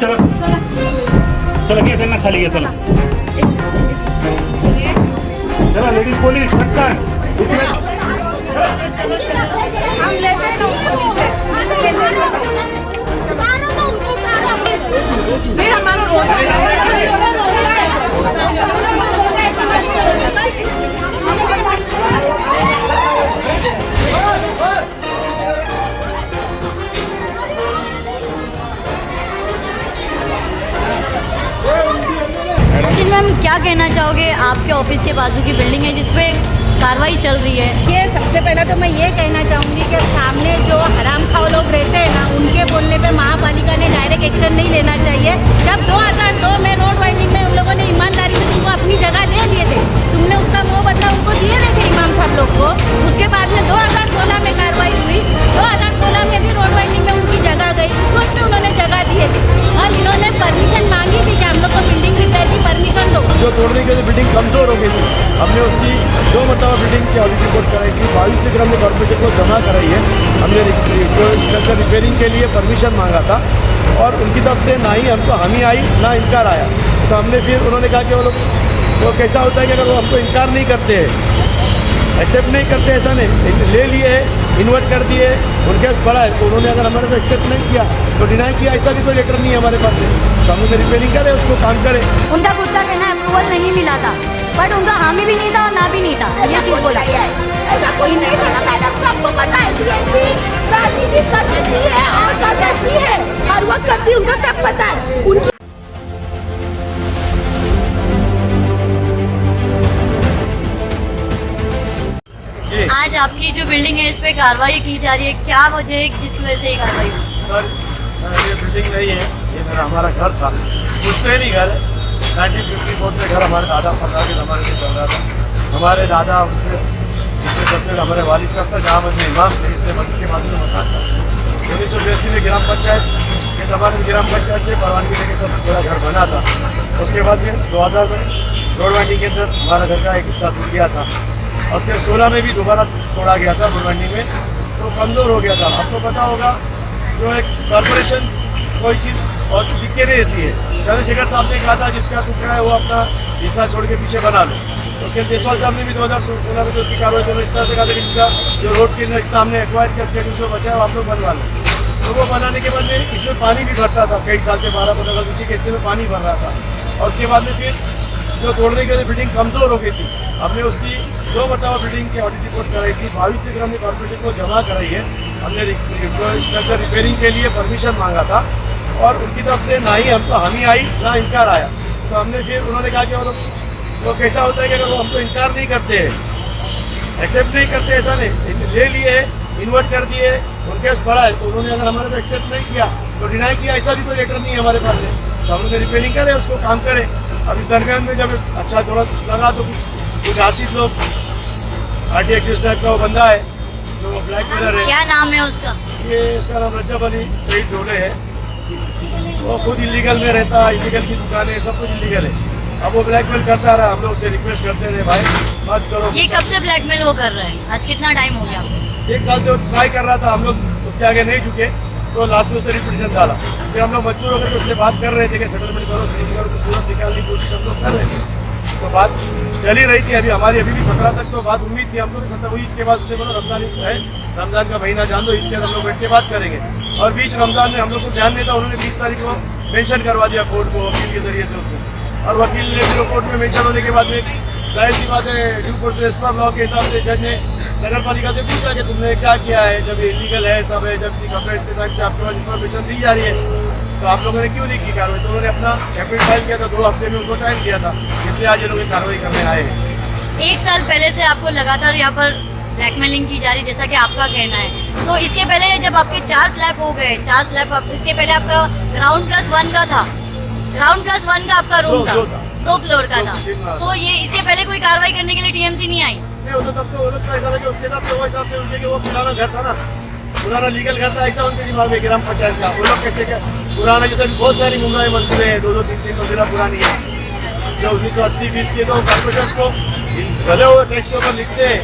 चला चला घे त्यांना खाली घ्या चला चला लेडीज पोलीस पटकन मैम क्या कहना चाहोगे? आपके ऑफिस के बाजू की बिल्डिंग है जिसपे कार्रवाई चल रही है। ये सबसे पहले तो मैं ये कहना चाहूँगी कि सामने जो हरामखाओ लोग रहते हैं ना, उनके बोलने पे महापालिका ने डायरेक्ट एक्शन नहीं लेना चाहिए। जब 2002 में रोड वाइंडिंग में उन लोगों ने ईमानदारी से तुमको अपनी जगह दे दिए थे, तुमने उसका वो बदला उनको दिए नहीं थे इमाम साहब लोग को। उसके बाद में 2016 में कार्रवाई हुई, 2016 में भी रोड वाइंडिंग में उनकी जगह गई, उस वक्त में उन्होंने जगह दिए थे और इन्होंने परमिशन मांगी थी कि हम लोग को बिल्डिंग रिपेयर की परमिशन दो। जो तोड़ने के लिए बिल्डिंग कमज़ोर हो गई थी, हमने उसकी 2 मरतबा बिल्डिंग की ऑडिट रिपोर्ट कराई थी। 22 फिक्र हमने कॉर्पोरेशन को जमा कराई है। हमने जो स्ट्रक्चर रिपेयरिंग के लिए परमिशन मांगा था और उनकी तरफ से ना ही हमको हामी आई ना इनकार आया। तो हमने फिर उन्होंने कहा कि वो लोग वो कैसा होता है कि अगर वो हमको इनकार नहीं करते हैं, एक्सेप्ट नहीं करते, ऐसा नहीं ले लिए है, इन्वर्ट कर दिए, उनके पास पड़ा है, तो उन्होंने अगर हमारे को एक्सेप्ट नहीं किया तो डिनाई किया, ऐसा भी कोई लेटर नहीं है हमारे पास है। तो हम लोग रिपेयरिंग करें, उसको काम करें। उनका खुद का कहना अप्रूवल नहीं मिला था, बट उनका हामी भी नहीं था और ना भी नहीं था, ये चीज़ बोला है। ऐसा कुछ नहीं था ना मैडम, सबको पता है टीएमसी राजनीति कर चुकी है और कर रहती है, हर वक्त करती है, उनका सब पता है। उनकी आज आपकी जो बिल्डिंग है इस पे कार्रवाई की जा रही है, क्या वजह है जिसकी वजह से ये कार्रवाई हुई? सर ये बिल्डिंग नहीं है, ये मेरा हमारा घर था, पुश्तैनी नहीं घर है। 1954 से घर हमारे दादा फरदा के ज़माने से चल रहा था। हमारे दादा उनसे इसमें सबसे हमारे वालिद साहब से जहाँ मस्जिद इमाम थे, इसलिए मस्जिद के बाजू में मकान था। 1982 में ग्राम पंचायत के ज़माने में ग्राम पंचायत से परवानगी लेके सब पूरा घर बना था। उसके बाद में 2000 में रोड वाइंडिंग के अंदर हमारा घर का एक हिस्सा टूट गया था और उसके 16 में भी दोबारा तोड़ा गया था रोड वाइंडिंग में, तो कमज़ोर हो गया था। आपको पता होगा जो एक कॉरपोरेशन कोई चीज़ और लिख के नहीं देती है। चंद्रशेखर साहब ने कहा था जिसका टुकड़ा है वो अपना हिस्सा छोड़ के पीछे बना लो। उसके देसवाल साहब ने भी 2016 में जो की कार्रवाई तो इस तरह से कहा था कि जिनका जो रोड के इतना हमने एक्वायर किया उसके जो बचा है वो आप लोग बनवा लो। तो वो बनाने के बाद में इसमें पानी भी भरता था, कई साल से 12-15 साल पीछे के हिस्से में पानी भर रहा था। और उसके बाद में फिर जो तोड़ने के लिए बिल्डिंग कमज़ोर हो गई थी, हमने उसकी 2 मरतबा बिल्डिंग की ऑडिट रिपोर्ट कराई थी। 22 फिक्र हमने कॉर्पोरेशन को जमा कराई है। हमने स्ट्रक्चर रिपेयरिंग के लिए परमिशन मांगा था और उनकी तरफ से ना ही हमको हामी आई ना इनकार आया। तो हमने फिर उन्होंने कहा कि वो लोग वो कैसा होता है कि अगर वो हमको इनकार नहीं करते हैं, एक्सेप्ट नहीं करते, ऐसा नहीं ले लिए है, इन्वर्ट कर दिए, उनके पास पड़ा है, तो उन्होंने अगर हमारे को एक्सेप्ट नहीं किया तो डिनाई किया, ऐसा भी कोई लेटर नहीं है हमारे पास है। तो हम लोग रिपेयरिंग करें, उसको काम करें। अब इस दरमियान में जब अच्छा थोड़ा लगा तो कुछ आसिफ लोग आरटी एक्टिविस्ट टाइप का वो बंदा है जो ब्लैक मेलर है। क्या नाम है उसका? ये उसका नाम रज्जब अली सईद डोले है। वो खुद इलीगल में रहता है, इलीगल की दुकानें सब कुछ इलीगल है। अब वो ब्लैकमेल करता रहा, हम लोग उससे रिक्वेस्ट करते रहे भाई मत करो। ये कब से ब्लैकमेल वो कर रहा है? आज कितना टाइम हो गया? 1 साल से ट्राई कर रहा था, हम लोग उसके आगे नहीं झुके तो लास्ट में उसने रिपिटिशन डाला। फिर हम लोग मजबूर होकर उससे बात कर रहे थे कि सेटलमेंट करो, सेटलमेंट करो, तो सूरत निकालने की कोशिश हम लोग कर रहे थे। तो बात चल ही रही थी, अभी हमारी अभी भी 17 तक तो बात उम्मीद थी हम लोग। 17 ईद के बाद उसने बोला रमजान ईद है, रमजान का महीना जान दो, ईद के हम लोग बैठ के बात करेंगे। और बीच रमजान में हम लोग को ध्यान नहीं था, उन्होंने 20 तारीख को मेंशन करवा दिया कोर्ट को वकील के जरिए से उसने। और वकील ने फिर कोर्ट में मेंशन होने के बाद में जाहिर सी बात है ड्यू प्रोसेस पर लॉ के हिसाब से जज ने नगर पालिका से पूछा कि तुमने क्या किया है, जब ये इलीगल है सब है, जब खबरें इतने टाइम से आपके पास इन्फॉर्मेशन दी जा रही है तो आप लोगों ने क्यों नहीं की कार्रवाई। तो उन्होंने अपना एफआईआर फाइल किया था, 2 हफ्ते में उनको टाइम दिया था, इसलिए आज ये लोग कार्रवाई करने आए हैं। 1 साल पहले से आपको लगातार यहाँ पर ब्लैकमेलिंग की जा रही है जैसा कि आपका कहना है, तो इसके पहले जब आपके 4 स्लैब हो गए, 4 स्लैब इसके पहले आपका ग्राउंड प्लस 1 का था, ग्राउंड प्लस 1 का आपका रूम था, 2 फ्लोर का था, तो ये इसके पहले कोई कार्रवाई करने के लिए टीएमसी नहीं आई? नहीं होता तब तो वो लोग ऐसा था कि उसके साथ तो हिसाब से उनके वो पुराना घर था ना, पुराना लीगल घर था, ऐसा उनके दिमाग में ग्राम पंचायत का। वो लोग कैसे क्या पुराना, जैसे बहुत सारी मुमराएं मंजूरें हैं, 2-2, 3-3 मंजिला पुरानी है, जो 1980-20 के तो कॉर्पोरेशन को भले वो टेक्स्ट पर लिखते हैं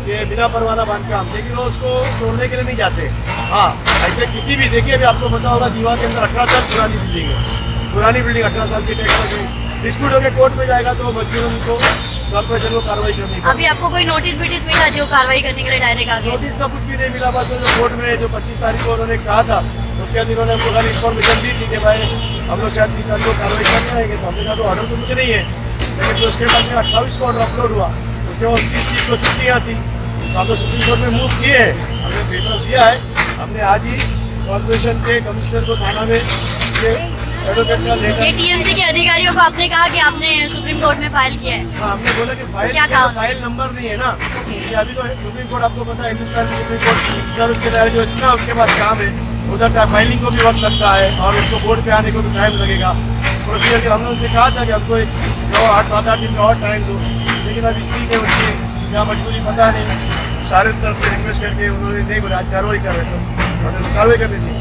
कि बिना परवाना बांध काम, लेकिन वो उसको तोड़ने के लिए नहीं जाते। हाँ, ऐसे किसी भी, देखिए अभी आपको पता होगा दीवार के अंदर 18 साल पुरानी बिल्डिंग है, पुरानी बिल्डिंग 18 साल की टैक्स लगी, डिस्प्यूट होकर कोर्ट में जाएगा तो मजबूरन उनको कॉर्पोरेशन को कार्रवाई करनी पड़ेगी। अभी आपको कोई नोटिस विटिस मिला जो कार्रवाई करने के लिए डायरेक्ट आ गए? नोटिस का कुछ भी नहीं मिला, बस जो कोर्ट में जो 25 तारीख को उन्होंने कहा था उसके बाद इन्होंने हमको खाली इन्फॉर्मेशन दी थी कि भाई हम लोग शायद 3 तारीख को कार्रवाई करने आएंगे। तो हमने कहा तो ऑर्डर तो कुछ नहीं है, लेकिन फिर उसके बाद में 28 को ऑर्डर अपलोड हुआ, उसके बाद 30 को छुट्टियाँ थी, तो हम लोग सुप्रीम कोर्ट में मूव किए हैं, हमने पेपर दिया है। हमने आज ही कॉर्पोरेशन के कमिश्नर को थाना में एडवोकेट का ये लेटर, टीएमसी के अधिकारियों को आपने कहा कि आपने सुप्रीम कोर्ट में फाइल किया है? हाँ, हमने बोला कि क्या कहा? फाइल नंबर नहीं है ना, कि अभी तो सुप्रीम कोर्ट आपको पता है हिंदुस्तान की सुप्रीम कोर्ट सर उसके दायरे जो इतना उनके पास काम है, उधर फाइलिंग को भी वक्त लगता है और उसको बोर्ड पे आने को भी टाइम लगेगा प्रोसीजर के। हमने उनसे कहा था कि हमको 8-7 दिन का और टाइम दो, लेकिन अभी ठीक है, उनकी क्या मजबूरी पता नहीं, सारे तरफ से रिक्वेस्ट करके उन्होंने नहीं बोला, आज कार्रवाई कर रहे थे, हमने कार्रवाई करनी थी।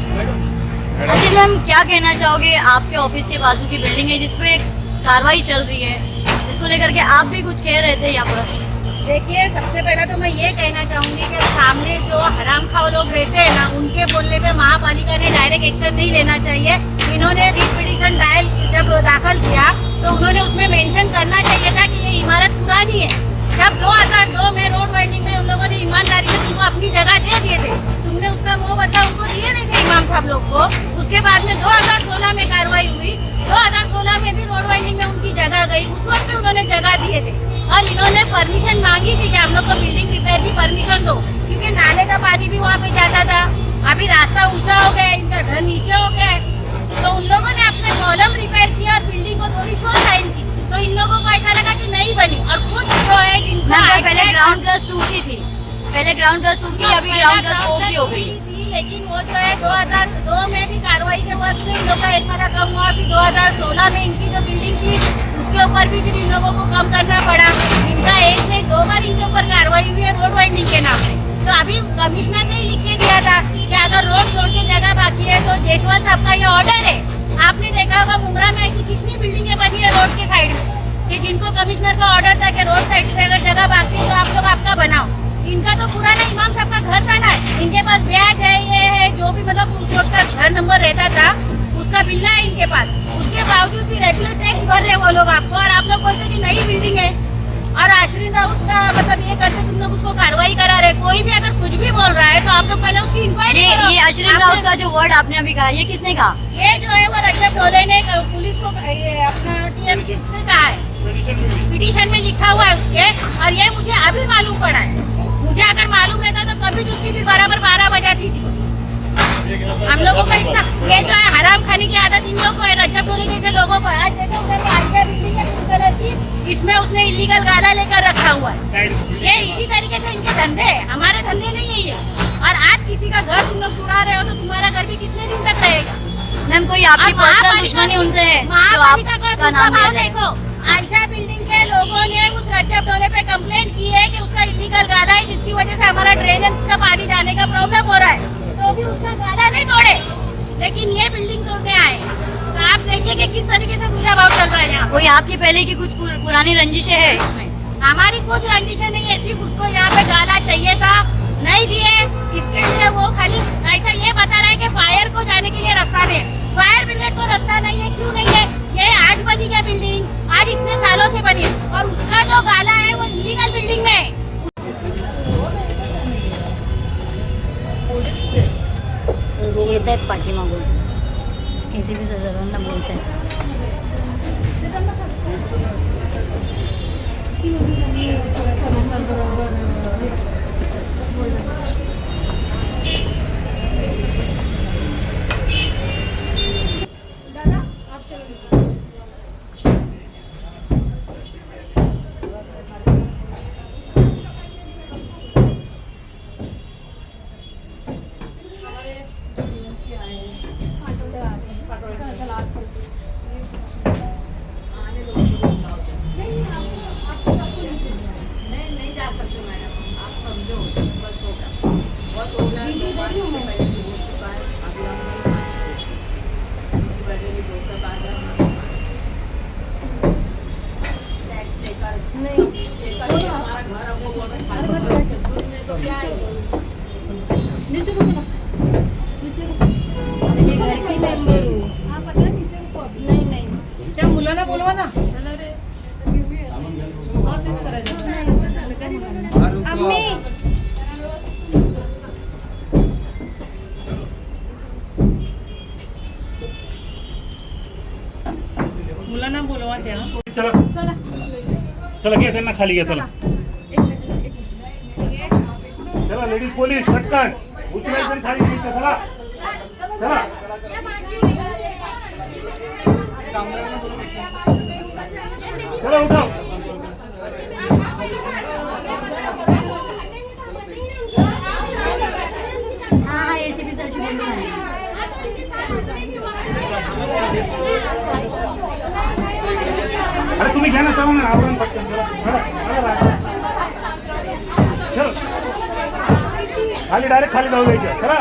अच्छा मैम, क्या कहना चाहोगे? आपके ऑफिस के बाजू की बिल्डिंग है जिसपे कार्रवाई चल रही है, इसको लेकर के आप भी कुछ कह रहे थे यहाँ पर? देखिए, सबसे पहले तो मैं ये कहना चाहूँगी कि सामने जो हराम खाओ लोग रहते हैं ना, उनके बोलने पे महापालिका ने डायरेक्ट एक्शन नहीं लेना चाहिए। इन्होंने रिट पिटीशन जब दाखिल किया तो उन्होंने उसमें मेंशन करना चाहिए था कि ये इमारत पुरानी है। जब 2002 में रोड वाइंडिंग में उन लोगों ने ईमानदारी से तुमको अपनी जगह दे दिए थे, तुमने उसका मोह बदला उनको दिए नहीं थे इमाम साहब लोग को। उसके बाद में 2016 में कार्रवाई हुई, 2016 में भी रोड वाइंडिंग में उनकी जगह गई, उस वक्त भी उन्होंने जगह दिए थे और इन्होंने परमिशन मांगी थी कि हम लोग को बिल्डिंग रिपेयर की परमिशन दो, क्योंकि नाले का पानी भी वहाँ पे जाता था। अभी रास्ता ऊंचा हो गया, इनका घर नीचे हो गया है, तो उन लोगों ने अपने कॉलम रिपेयर किया और बिल्डिंग को थोड़ी शो लाइन की, तो इन लोगों को ऐसा लगा कि नहीं बनी। और कुछ जो है जिनको पहले ग्राउंड प्लस 2 की थी, पहले ग्राउंड प्लस 2 की, अभी ग्राउंड प्लस 4 की हो गई थी, लेकिन वो जो है 2002 में भी कार्रवाई के वक्त इन लोगों का एक मारा कम हुआ। अभी 2016 में इनकी जो बिल्डिंग थी उसके ऊपर भी फिर इन लोगों को कम करना पड़ा। इनका एक नहीं 2 बार इनके ऊपर कार्रवाई हुई है रोड वाइंडिंग के नाम पे। तो अभी कमिश्नर ने लिख के दिया था कि अगर रोड छोड़ के जगह बाकी है तो जयसवाल साहब का ये ऑर्डर है। आपने देखा होगा मुमरा में ऐसी कितनी बिल्डिंगें बनी है रोड के साइड में, कि जिनको कमिश्नर का ऑर्डर था कि रोड साइड से अगर जगह बाकी है तो आप लोग आपका बनाओ। इनका तो पुराना इमाम साहब का घर था ना, इनके पास ब्याज है, ये है, जो भी मतलब उस वक्त का घर नंबर रहता था उसका बिल्ला है इनके पास। उसके बावजूद भी रेगुलर टैक्स भर रहे वो लोग आपको, और आप लोग बोलते कि नई बिल्डिंग है और आश्रीन राउत का मतलब ये करके तुम लोग उसको कार्रवाई करा रहे। कोई भी अगर कुछ भी बोल रहा है तो आप लोग पहले उसकी इंक्वायरी करो। ये आश्रीन राउत का जो वर्ड आपने अभी कहा, ये किसने कहा? ये जो है वो रजब डोले ने पुलिस को अपना टीएमसी से कहा है, पिटीशन में लिखा हुआ है उसके, और ये मुझे अभी मालूम पड़ा है। मुझे अगर मालूम रहता तो कभी तो उसकी भी बराबर 12 बजाती थी। हम लोगों को इतना ये जो है हराम खाने की आदत इन लोगों को है, रजब डोले जैसे लोगों को। आज देखो उधर आयशा बिल्डिंग है पिंक कलर की, इसमें उसने इलीगल गाला लेकर रखा हुआ है। ये इसी तरीके से इनके धंधे है, हमारे धंधे नहीं है ये। और आज किसी का घर तुम लोग उड़ा रहे हो तो तुम्हारा घर भी कितने दिन तक रहेगा? मैम, कोई आपकी पर्सनल दुश्मनी उनसे है जो महापालिका आपका नाम ले रहे हैं? देखो, आयशा बिल्डिंग के लोगों ने उस रजब डोले पे कंप्लेंट की है कि उसका इलीगल गाला है, जिसकी वजह से हमारा ड्रेनेज से पानी जाने का प्रॉब्लम हो रहा है। तो भी उसका गाला नहीं तोड़े, लेकिन ये बिल्डिंग तोड़ने आए। तो आप देखिए कि किस तरीके से दूल्हा भाव चल रहा है यहाँ। कोई आपकी पहले की कुछ पुरानी रंजिशें है इसमें? हमारी कुछ रंजिशें नहीं है, सिर्फ उसको यहाँ पे गाला चाहिए था, नहीं दिए। इसके लिए वो खाली ऐसा ये बता रहा है कि फायर को जाने के लिए रास्ता नहीं है। फायर ब्रिगेड को रास्ता नहीं है, क्यों नहीं है? ये आज बनी क्या बिल्डिंग, आज इतने सालों से बनी है, और उसका जो गाला है वो इलीगल बिल्डिंग में है। येत आहेत पाठीमागून, एसीबी सर्वांना बोलत आहेत. नहीं त्या मुलांना बोलवा ना. मुलांना बोलवा त्या. चला चला घ्या त्यांना खाली घ्या. चला चला लेडीज पोलीस पटकन उचलायचं आणि खाली घ्यायचं. चला चला चला उठाव. हाँ एसीपी सर से बोलूँ अरे तुम्ही घ्या ना. चालू ना आवरण पटकन. चला चला चल खाली डायरेक्ट खाली जाऊ द्यायचं. चला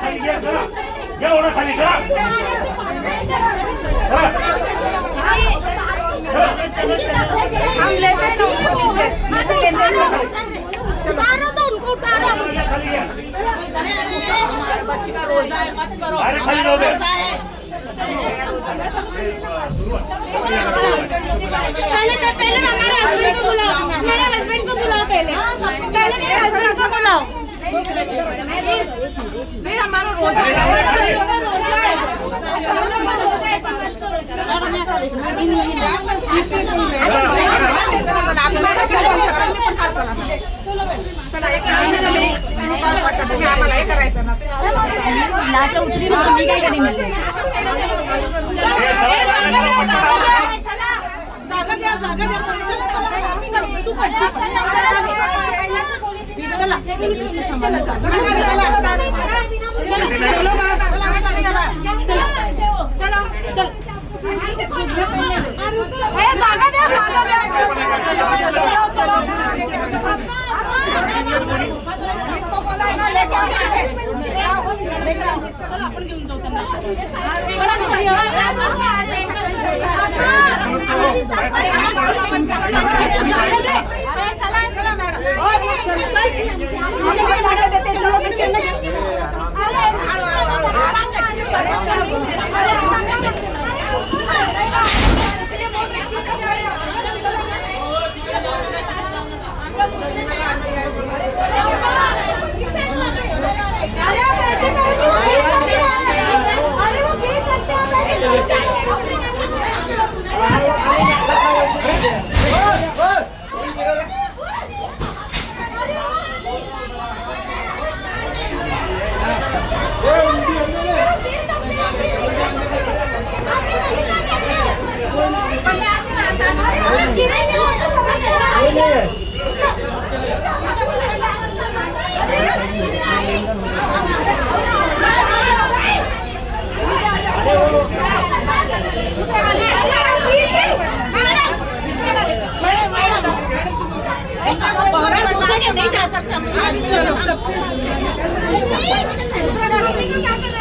खाली घ्या. चला घ्या ओढा खाली. चला हम लेते हैं उनको नीचे. नीचे लेते हैं. उतारो तो उनको उतारो. खाली घ्या. बच्ची का रोजा है, मत करो. डायरेक्ट खाली जाऊ दे. पहले हमारे हस्बैंड को बुलाओ. मेरे हस्बैंड को बुलाओ. पहले मेरे हस्बैंड को बुलाओ. नहीं हमारा रोजा है. लास्ट उतरी ना तुम्ही काय करीन जागा द्या. तू आपण घेऊन जाऊ त्यांना.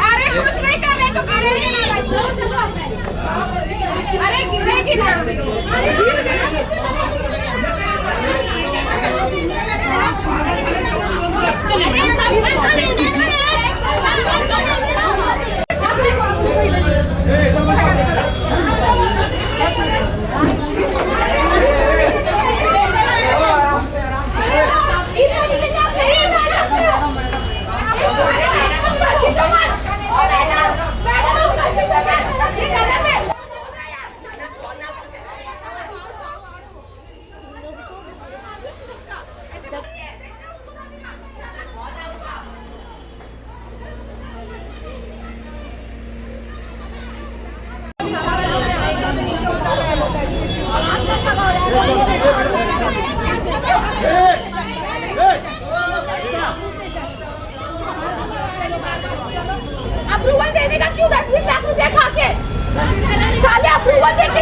अरे कुछ नहीं कर रहे तो अरे गिरेगी ना. अप्रूवल देने का क्यों 10-20 लाख रुपया खा के साले अप्रूवल दे के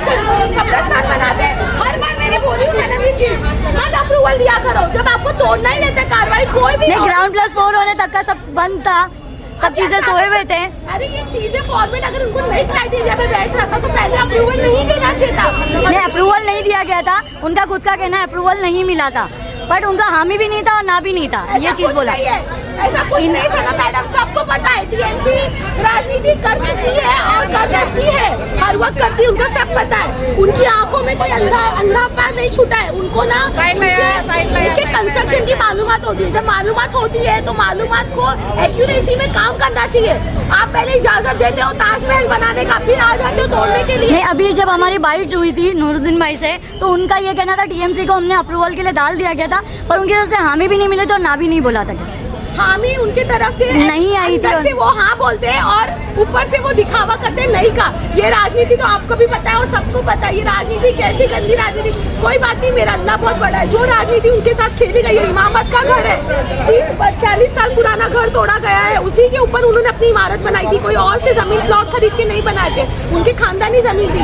कब्रिस्तान बना दे. हर बार मैंने बोली हूँ ना भी चीज मत अप्रूवल दिया करो. जब आपको तोड़ना ही रहता है कार्रवाई कोई भी नहीं. ग्राउंड प्लस 4 होने तक का सब बंद था. सब चीजें सोए हुए थे. अरे ये चीजें फॉर्मेट अगर उनको नई क्राइटेरिया पे बैठ रहा था तो पहले अप्रूवल नहीं देना चाहिए था। नहीं, अप्रूवल नहीं दिया गया था, उनका खुद का कहना है अप्रूवल नहीं मिला था, बट उनका हामी भी नहीं था और ना भी नहीं था, ये चीज बोला। ऐसा कुछ नहीं सना मैडम, सबको पता है टीएमसी राजनीति कर चुकी है और कर रहती है, हर वक्त करती है, उनको सब पता है। उनकी आंखों में कोई अंधा पैर नहीं छूटा है, उनको ना उनके कंस्ट्रक्शन की मालूमात होती है। जब मालूमात होती है तो मालूमात को एक्यूरेसी में काम करना चाहिए। आप पहले इजाजत देते हो ताजमहल बनाने का, फिर आ जाते हो तोड़ने के लिए। नहीं, अभी जब हमारी बाइट हुई थी नूरुद्दीन भाई से, तो उनका ये कहना था टीएमसी को हमने अप्रूवल के लिए डाल दिया गया था, पर उनकी तरफ से हामी भी नहीं मिले तो ना भी नहीं बोला था। हामी उनकी तरफ से नहीं आई थी, से वो हाँ बोलते हैं और ऊपर से वो दिखावा करते हैं नहीं का। ये राजनीति तो आपको भी पता है और सबको पता है, ये राजनीति कैसी गंदी राजनीति। कोई बात नहीं, मेरा अल्लाह बहुत बड़ा है। जो राजनीति उनके साथ खेली गई है, इमामत का घर है, 30-40 साल पुराना घर तोड़ा गया है, उसी के ऊपर उन्होंने अपनी इमारत बनाई थी। कोई और से जमीन प्लॉट खरीद के नहीं बनाए थे, उनकी खानदानी जमीन थी।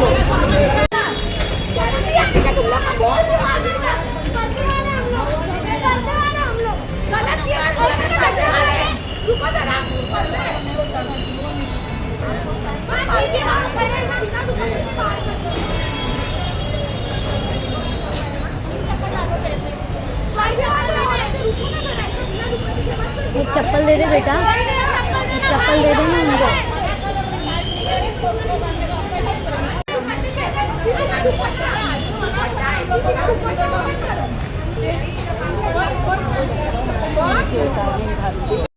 एक चप्पल दे दे बेटा, चप्पल दे देना उनको। किसी का